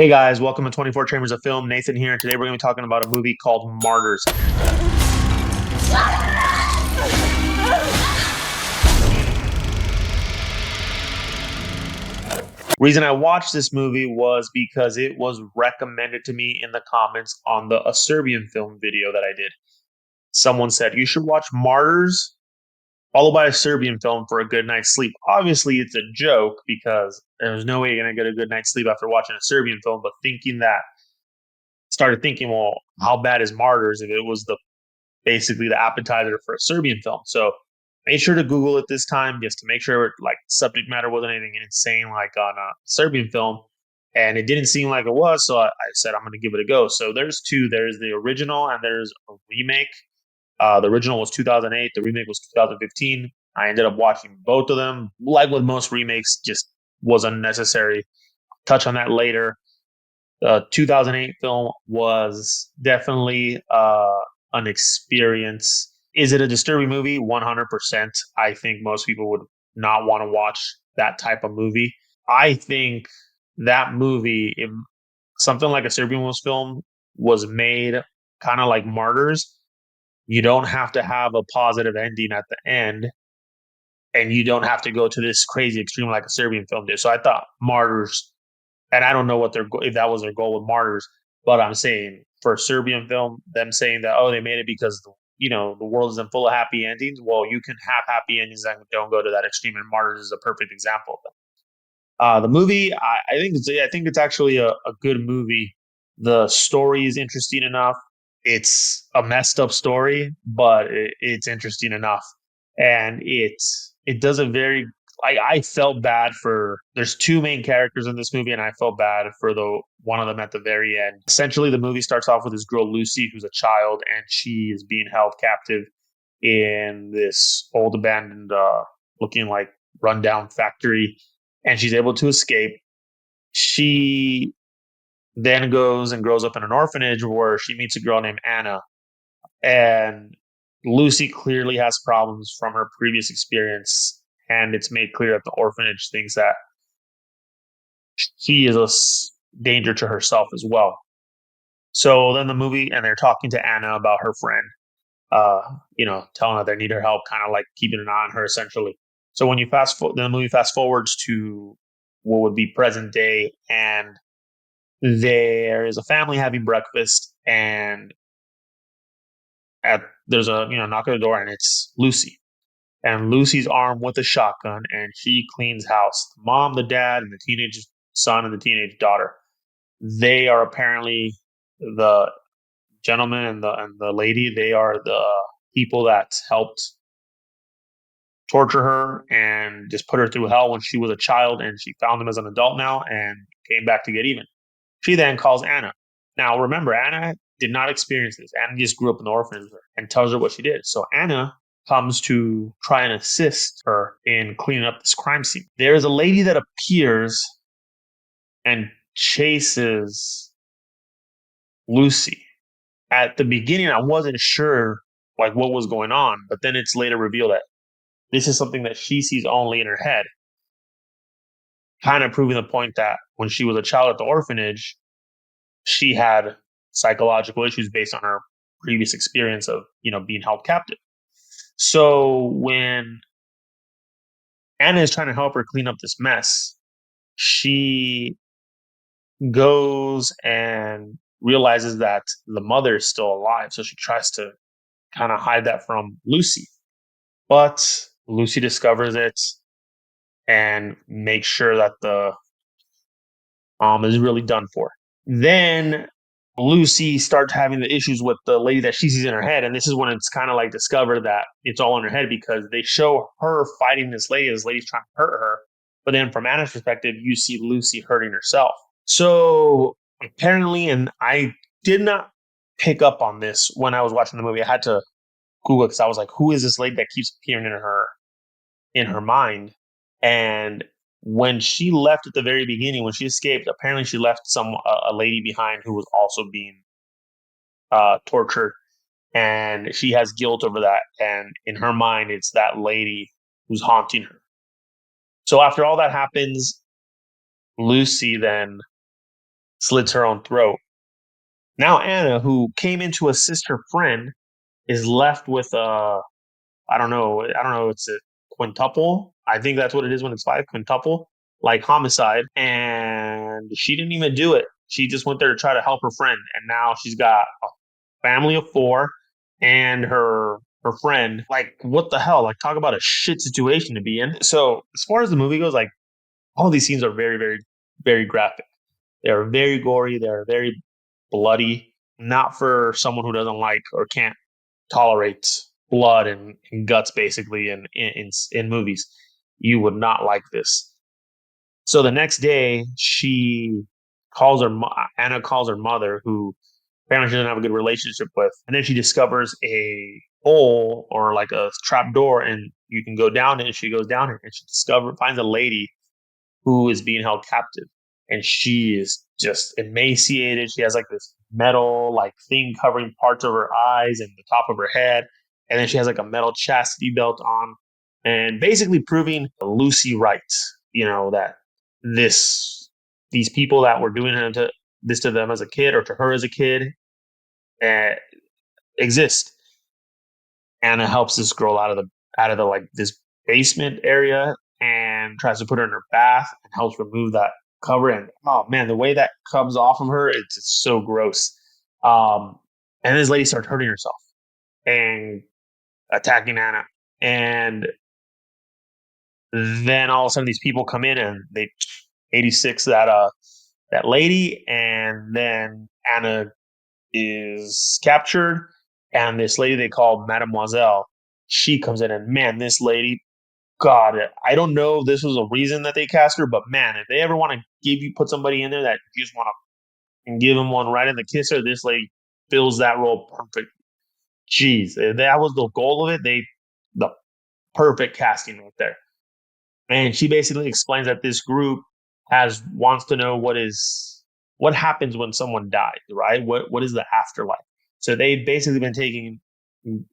Hey guys, welcome to 24 Chambers of Film. Nathan here, and today we're going to be talking about a movie called Martyrs. Reason I watched this movie was because it was recommended to me in the comments on the A Serbian Film video that I did. Someone said, you should watch Martyrs followed by a Serbian film for a good night's sleep. Obviously, it's a joke because there's no way you're going to get a good night's sleep after watching a Serbian film, but started thinking, well, how bad is Martyrs if it was basically the appetizer for a Serbian film. So made sure to Google it this time just to make sure like subject matter wasn't anything insane like on a Serbian film. And it didn't seem like it was, so I said I'm going to give it a go. So there's two. There's the original and there's a remake. The original was 2008. The remake was 2015. I ended up watching both of them. Like with most remakes, just was unnecessary. Touch on that later. The 2008 film was definitely an experience. Is it a disturbing movie? 100%. I think most people would not want to watch that type of movie. I think that movie, if something like a Serbian film was made kind of like Martyrs, you don't have to have a positive ending at the end, and you don't have to go to this crazy extreme like a Serbian film did. So I thought Martyrs, and I don't know what if that was their goal with Martyrs, but I'm saying for a Serbian film, them saying that they made it because the world isn't full of happy endings. Well, you can have happy endings that don't go to that extreme, and Martyrs is a perfect example of that. The movie, I think it's actually a good movie. The story is interesting enough. It's a messed up story, but it's interesting enough, and it does a very I felt bad for there's two main characters in this movie, and I felt bad for the one of them at the very end. Essentially, the movie starts off with this girl Lucy, who's a child, and she is being held captive in this old abandoned, looking like rundown factory, and she's able to escape. She then goes and grows up in an orphanage where she meets a girl named Anna, and Lucy clearly has problems from her previous experience, and it's made clear that the orphanage thinks that she is danger to herself as well. So then the movie, and they're talking to Anna about her friend, telling her they need her help, kind of like keeping an eye on her essentially. So when you then the movie fast forwards to what would be present day, and there is a family having breakfast, and there's a knock at the door, and it's Lucy. And Lucy's armed with a shotgun, and she cleans house. The mom, the dad, and the teenage son and the teenage daughter. They are apparently the gentleman and the lady. They are the people that helped torture her and just put her through hell when she was a child, and she found them as an adult now and came back to get even. She then calls Anna. Now, remember, Anna did not experience this. Anna just grew up in the orphanage and tells her what she did. So Anna comes to try and assist her in cleaning up this crime scene. There is a lady that appears and chases Lucy. At the beginning, I wasn't sure like what was going on, but then it's later revealed that this is something that she sees only in her head, kind of proving the point that when she was a child at the orphanage, she had psychological issues based on her previous experience of being held captive. So when Anna is trying to help her clean up this mess, she goes and realizes that the mother is still alive. So she tries to kind of hide that from Lucy. But Lucy discovers it and makes sure that the mom is really done for. Then Lucy starts having the issues with the lady that she sees in her head. And this is when it's kind of like discovered that it's all in her head, because they show her fighting this lady. This lady's trying to hurt her. But then from Anna's perspective, you see Lucy hurting herself. So apparently, and I did not pick up on this when I was watching the movie. I had to Google it because I was like, who is this lady that keeps appearing in her mind? And when she left at the very beginning, when she escaped, apparently she left a lady behind who was also being tortured, and she has guilt over that. And in her mind, it's that lady who's haunting her. So after all that happens, Lucy then slits her own throat. Now Anna, who came in to assist her friend, is left with a I don't know. It's a quintuple. I think that's what it is when it's five quintuple, like homicide. And she didn't even do it. She just went there to try to help her friend, and now she's got a family of four and her friend. Like, what the hell? Like, talk about a shit situation to be in. So, as far as the movie goes, like, all these scenes are very, very, very graphic. They are very gory. They are very bloody. Not for someone who doesn't like or can't tolerate blood and guts, basically, in movies. You would not like this. So the next day, Anna calls her mother, who apparently she doesn't have a good relationship with, and then she discovers a hole or like a trap door, and you can go down it. And she goes down it, and she finds a lady who is being held captive. And she is just emaciated. She has like this metal like thing covering parts of her eyes and the top of her head. And then she has like a metal chastity belt on. And basically proving Lucy right, that this these people that were doing this to them as a kid or to her as a kid uh, exist. Anna helps this girl out of the like this basement area and tries to put her in her bath and helps remove that cover. And oh man, the way that comes off of her, it's so gross. Um, and this lady starts hurting herself and attacking Anna. And then all of a sudden, these people come in and they 86 that lady, and then Anna is captured, and this lady they call Mademoiselle, she comes in, and man, this lady, God, I don't know if this was a reason that they cast her, but man, if they ever want to put somebody in there that you just want to give them one right in the kisser, this lady fills that role perfect. Jeez, if that was the goal of it, the perfect casting right there. And she basically explains that this group has wants to know what happens when someone dies, right? What is the afterlife? So they've basically been taking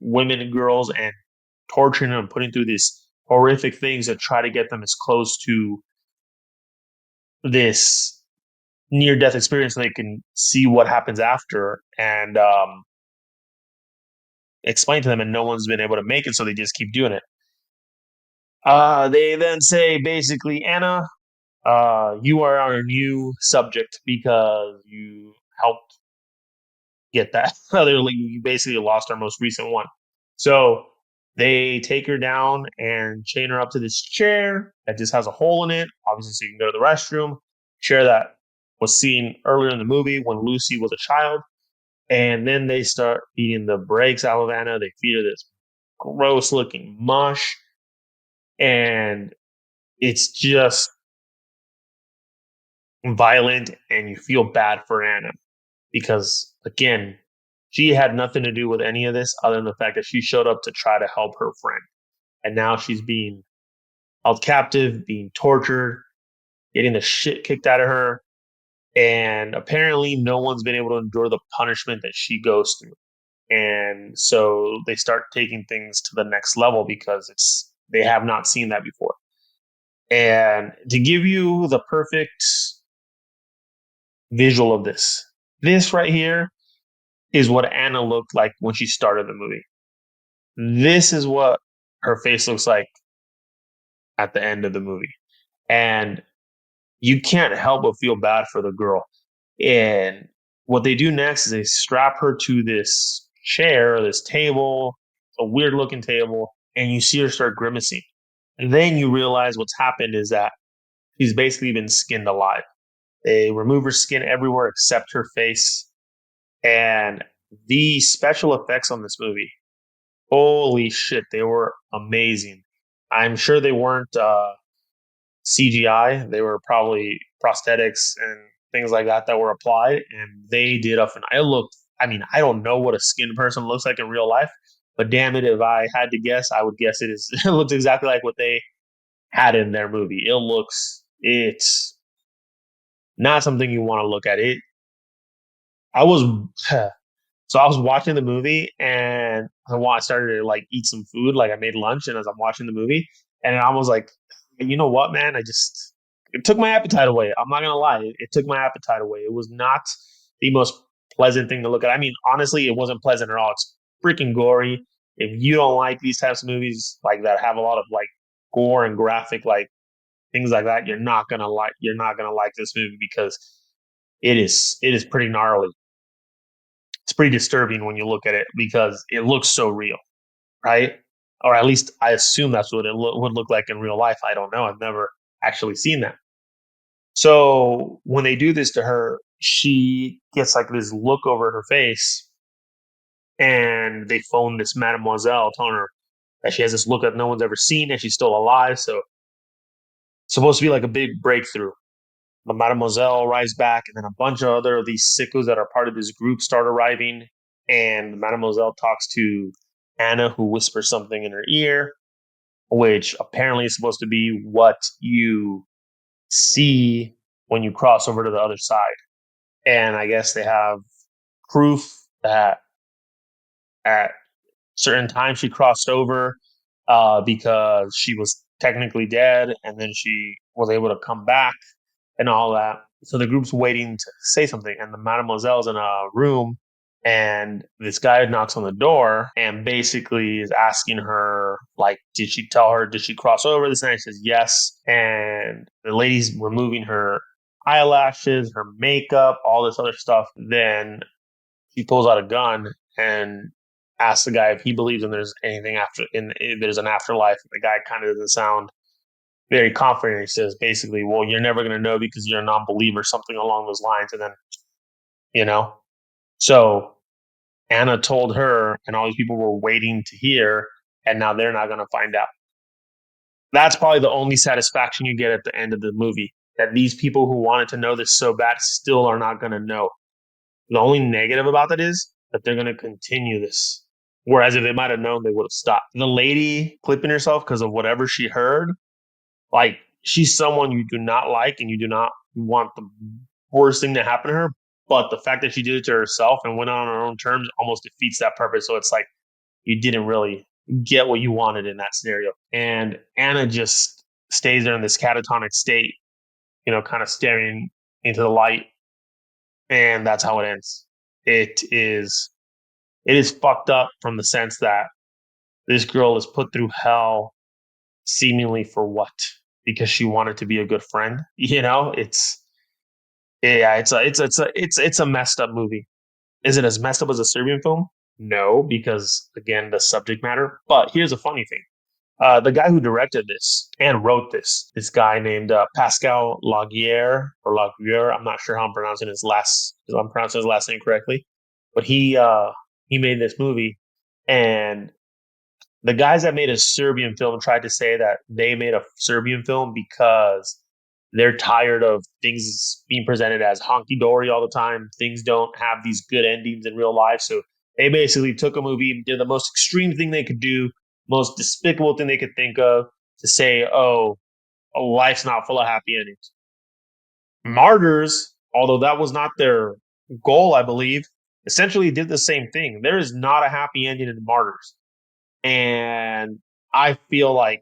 women and girls and torturing them, putting through these horrific things to try to get them as close to this near death experience so they can see what happens after and explain to them. And no one's been able to make it, so they just keep doing it. They then say basically, Anna, you are our new subject because you helped get that other league. You basically lost our most recent one. So they take her down and chain her up to this chair that just has a hole in it, obviously, so you can go to the restroom. Chair that was seen earlier in the movie when Lucy was a child. And then they start eating the brakes out of Anna. They feed her this gross looking mush. And it's just violent, and you feel bad for Anna because, again, she had nothing to do with any of this other than the fact that she showed up to try to help her friend. And now she's being held captive, being tortured, getting the shit kicked out of her. And apparently, no one's been able to endure the punishment that she goes through. And so they start taking things to the next level because they have not seen that before. And to give you the perfect visual of this right here is what Anna looked like when she started the movie. This is what her face looks like at the end of the movie. And you can't help but feel bad for the girl. And what they do next is they strap her to this chair, this table, a weird looking table, and you see her start grimacing. And then you realize what's happened is that she's basically been skinned alive. They remove her skin everywhere except her face. And the special effects on this movie, holy shit, they were amazing. I'm sure they weren't CGI. They were probably prosthetics and things like that were applied, and they did up. And I looked. I mean, I don't know what a skinned person looks like in real life, but damn it, if I had to guess, I would guess it is. It looks exactly like what they had in their movie. It's not something you want to look at. I was So I was watching the movie, and I started to like eat some food. Like I made lunch, and as I'm watching the movie, and I was like, you know what, man? it took my appetite away. I'm not gonna lie, it took my appetite away. It was not the most pleasant thing to look at. I mean, honestly, it wasn't pleasant at all. It's freaking gory. If you don't like these types of movies like that have a lot of like gore and graphic like things like that, you're not gonna like this movie because it is pretty gnarly. It's pretty disturbing when you look at it because it looks so real, right? Or at least I assume that's what it would look like in real life. I don't know. I've never actually seen that. So when they do this to her, she gets like this look over her face, and they phone this mademoiselle, telling her that she has this look that no one's ever seen, and she's still alive. So it's supposed to be like a big breakthrough. But mademoiselle arrives back, and then a bunch of other of these sickos that are part of this group start arriving. And mademoiselle talks to Anna, who whispers something in her ear, which apparently is supposed to be what you see when you cross over to the other side. And I guess they have proof that at certain times she crossed over because she was technically dead, and then she was able to come back and all that. So the group's waiting to say something, and the mademoiselle's in a room, and this guy knocks on the door and basically is asking her, like, did she tell her, did she cross over this night? She says yes. And the lady's removing her eyelashes, her makeup, all this other stuff. Then he pulls out a gun and asks the guy if he believes in there's anything after in there's an afterlife. The guy kind of doesn't sound very confident. He says basically, "Well, you're never going to know because you're a non-believer," something along those lines. And then you know, so Anna told her, and all these people were waiting to hear, and now they're not going to find out. That's probably the only satisfaction you get at the end of the movie. That these people who wanted to know this so bad still are not going to know. The only negative about that is that they're going to continue this. Whereas if they might have known, they would have stopped. The lady clipping herself because of whatever she heard, like she's someone you do not like and you do not want the worst thing to happen to her. But the fact that she did it to herself and went on her own terms almost defeats that purpose. So it's like you didn't really get what you wanted in that scenario. And Anna just stays there in this catatonic state, kind of staring into the light, and that's how it ends. It is it is fucked up from the sense that this girl is put through hell seemingly for what? Because she wanted to be a good friend. It's yeah, it's a messed up movie. Is it as messed up as a Serbian film? No, because again, the subject matter. But here's a funny thing. The guy who directed this and wrote this guy named Pascal Laguerre or Laguerre. I'm not sure how I'm pronouncing his last. If I'm pronouncing his last name correctly, but he made this movie, and the guys that made a Serbian film tried to say that they made a Serbian film because they're tired of things being presented as honky dory all the time. Things don't have these good endings in real life. So they basically took a movie and did the most extreme thing they could do, most despicable thing they could think of to say, oh, life's not full of happy endings. Martyrs, although that was not their goal, I believe, essentially did the same thing. There is not a happy ending in Martyrs. And I feel like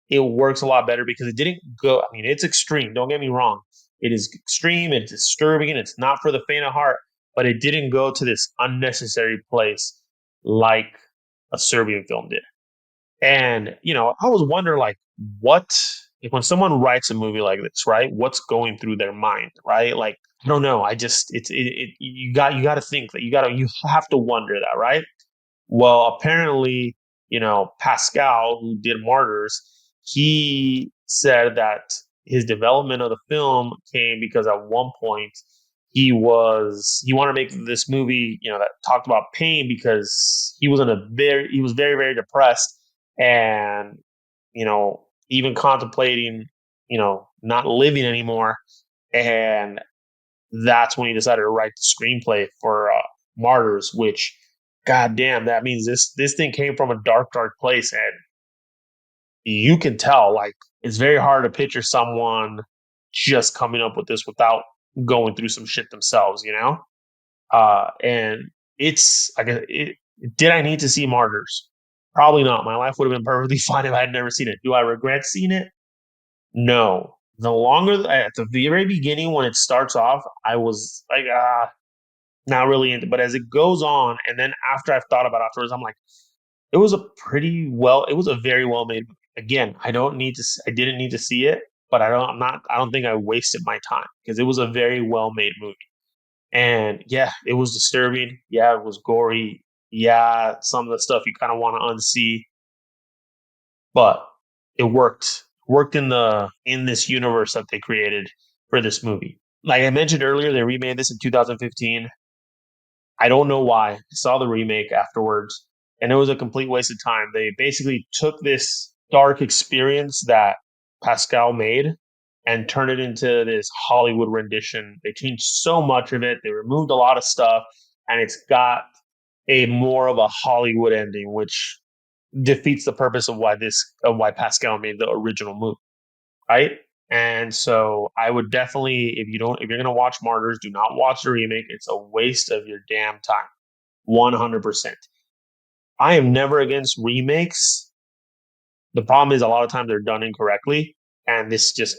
it works a lot better because it didn't go. I mean, it's extreme. Don't get me wrong. It is extreme. It's disturbing. And it's not for the faint of heart. But it didn't go to this unnecessary place like a Serbian film did. And I was wondering, like, what if when someone writes a movie like this, right? What's going through their mind, right? Like, I don't know. I just you got to think that you have to wonder that, right? Well, apparently, Pascal, who did Martyrs, he said that his development of the film came because at one point he wanted to make this movie, that talked about pain because he was very, very depressed and, even contemplating, not living anymore. And that's when he decided to write the screenplay for Martyrs, which, goddamn, that means this thing came from a dark, dark place, and you can tell. Like, it's very hard to picture someone just coming up with this without going through some shit themselves, And it's I guess did I need to see Martyrs? Probably not. My life would have been perfectly fine if I had never seen it. Do I regret seeing it? No. The longer at the very beginning when it starts off, I was like, not really into. But as it goes on, and then after I've thought about it afterwards, I'm like, it was a very well made. Again, I didn't need to see it, but I don't think I wasted my time because it was a very well made movie. And yeah, it was disturbing. Yeah, it was gory. Yeah, some of the stuff you kind of want to unsee, but it worked. Worked in this universe that they created for this movie. Like I mentioned earlier, they remade this in 2015. I don't know why. I saw the remake afterwards, and it was a complete waste of time. They basically took this dark experience that Pascal made and turned it into this Hollywood rendition. They changed so much of it. They removed a lot of stuff, and it's got a more of a Hollywood ending, which defeats the purpose of why Pascal made the original movie, right? And so I would definitely, if you're gonna watch Martyrs, do not watch the remake. It's a waste of your damn time. 100%. I am never against remakes. The problem is a lot of times they're done incorrectly, and this just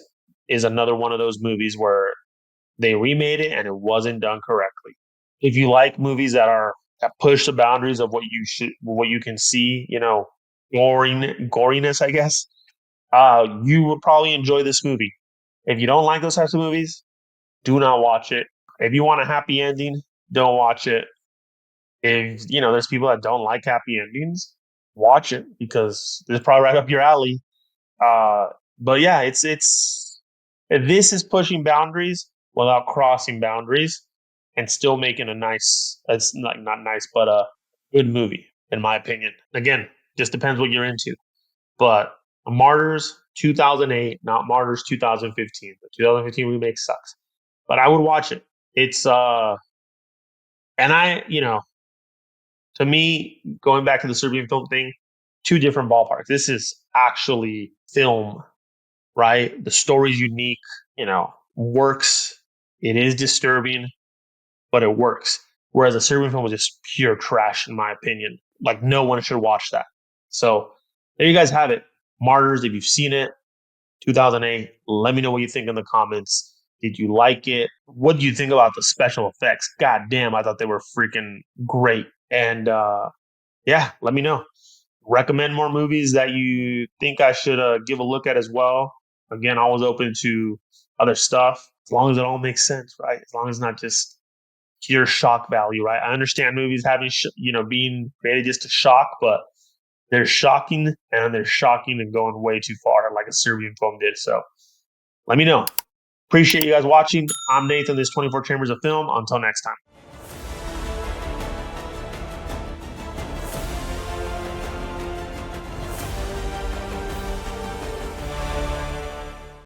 is another one of those movies where they remade it and it wasn't done correctly. If you like movies that push the boundaries of what you can see, goriness, I guess, you would probably enjoy this movie. If you don't like those types of movies, do not watch it. If you want a happy ending, don't watch it. If there's people that don't like happy endings, watch it because it's probably right up your alley. Uh, but yeah, it's this is pushing boundaries without crossing boundaries and still making a nice. It's not nice, but a good movie in my opinion. Again, just depends what you're into. But Martyrs 2008, not Martyrs 2015. The 2015 remake sucks, but I would watch it. It's and to me, going back to the Serbian film thing, two different ballparks. This is actually film, right? The story's unique, works. It is disturbing, but it works. Whereas a Serbian film was just pure trash, in my opinion. Like no one should watch that. So there you guys have it. Martyrs, if you've seen it, 2008. Let me know what you think in the comments. Did you like it? What do you think about the special effects? God damn, I thought they were freaking great. And yeah, let me know. Recommend more movies that you think I should give a look at as well. Again, always open to other stuff as long as it all makes sense, right? As long as it's not just pure shock value, right? I understand movies having, being created just to shock, but they're shocking and they're shocking and going way too far, like a Serbian film did. So let me know. Appreciate you guys watching. I'm Nathan. This 24 Chambers of Film. Until next time.